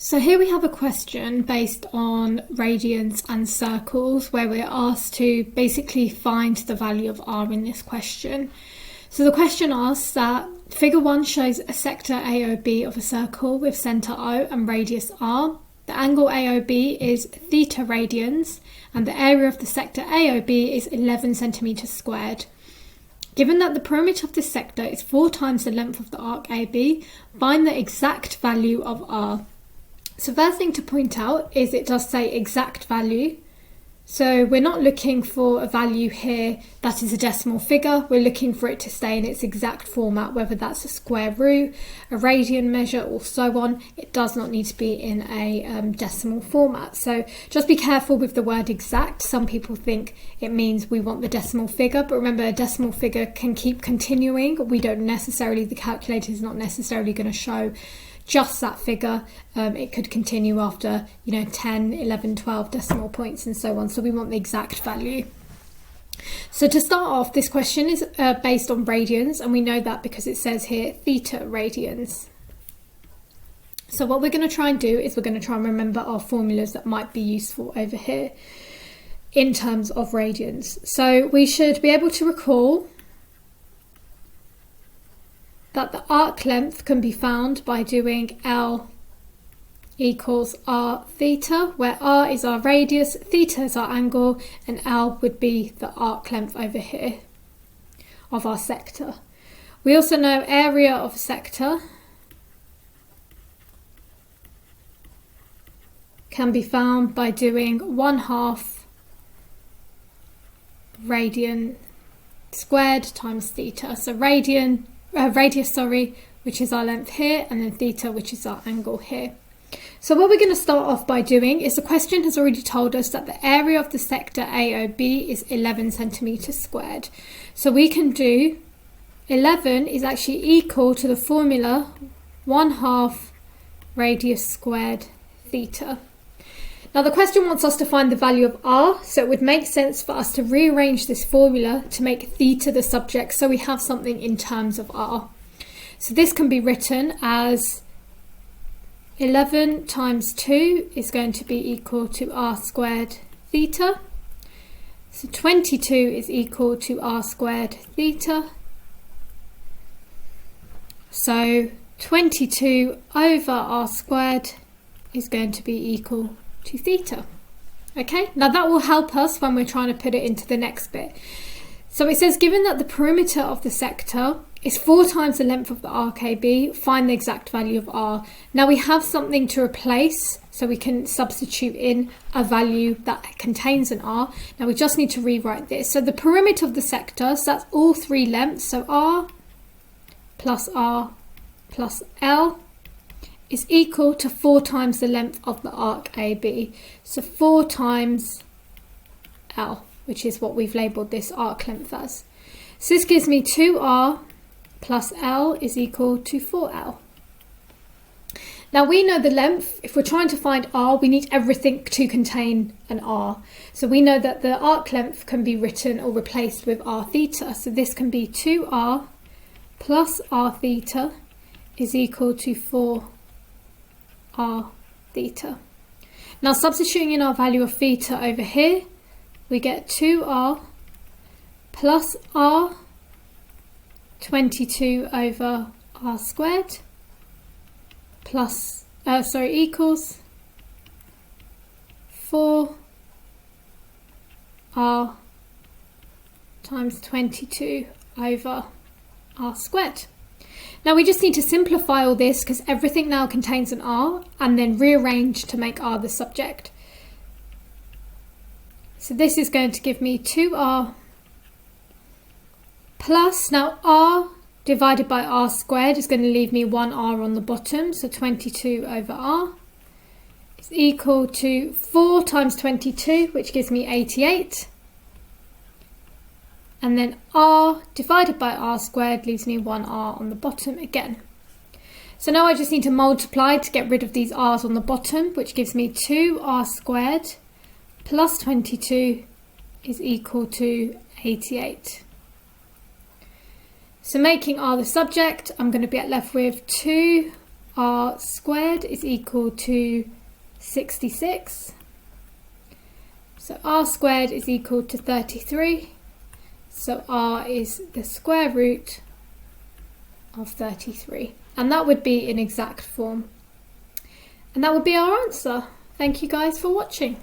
So here we have a question based on radians and circles where we're asked to basically find the value of r in this question. So the question asks that figure 1 shows a sector AOB of a circle with centre O and radius r. The angle AOB is theta radians and the area of the sector AOB is 11 centimetres squared. Given that the perimeter of this sector is 4 times the length of the arc AB, find the exact value of r. So first thing to point out is it does say exact value. So we're not looking for a value here that is a decimal figure. We're looking for it to stay in its exact format, whether that's a square root, a radian measure, or so on. It does not need to be in a decimal format. So just be careful with the word exact. Some people think it means we want the decimal figure, but remember a decimal figure can keep continuing. We don't necessarily, the calculator is not necessarily going to show just that figure. It could continue after 10, 11, 12 decimal points and so on, so we want the exact value. So to start off, this question is based on radians, and we know that because it says here theta radians. So what we're going to try and do is we're going to try and remember our formulas that might be useful over here in terms of radians. So we should be able to recall that the arc length can be found by doing L equals r theta, where r is our radius, theta is our angle, and L would be the arc length over here of our sector. We also know area of a sector can be found by doing 1/2 radian squared times theta. So radius, which is our length here, and then theta, which is our angle here. So what we're going to start off by doing is the question has already told us that the area of the sector AOB is 11 centimetres squared. So we can do 11 is actually equal to the formula 1/2 radius squared theta. Now the question wants us to find the value of r, so it would make sense for us to rearrange this formula to make theta the subject, so we have something in terms of r. So this can be written as 11 times 2 is going to be equal to r squared theta. So 22 is equal to r squared theta. So 22 over r squared is going to be equal to theta. Okay, now that will help us when we're trying to put it into the next bit. So it says given that the perimeter of the sector is 4 times the length of the arc AB, find the exact value of r. Now we have something to replace, so we can substitute in a value that contains an r. Now we just need to rewrite this. So the perimeter of the sector, so that's all 3 lengths, so r plus L is equal to 4 times the length of the arc AB. So 4 times L, which is what we've labelled this arc length as. So this gives me 2r plus L is equal to 4L. Now we know the length. If we're trying to find r, we need everything to contain an r. So we know that the arc length can be written or replaced with r theta. So this can be 2r plus r theta is equal to 4r theta. Now substituting in our value of theta over here, we get 2r plus r 22 over r squared plus equals 4r times 22 over r squared. Now we just need to simplify all this because everything now contains an r, and then rearrange to make r the subject. So this is going to give me 2r plus, now r divided by r squared is going to leave me 1r on the bottom, so 22 over r is equal to 4 times 22, which gives me 88. And then r divided by r squared leaves me 1r on the bottom again. So now I just need to multiply to get rid of these r's on the bottom, which gives me 2r squared plus 22 is equal to 88. So making r the subject, I'm going to be left with 2 r squared is equal to 66. So r squared is equal to 33. So r is the square root of 33. And that would be in exact form. And that would be our answer. Thank you guys for watching.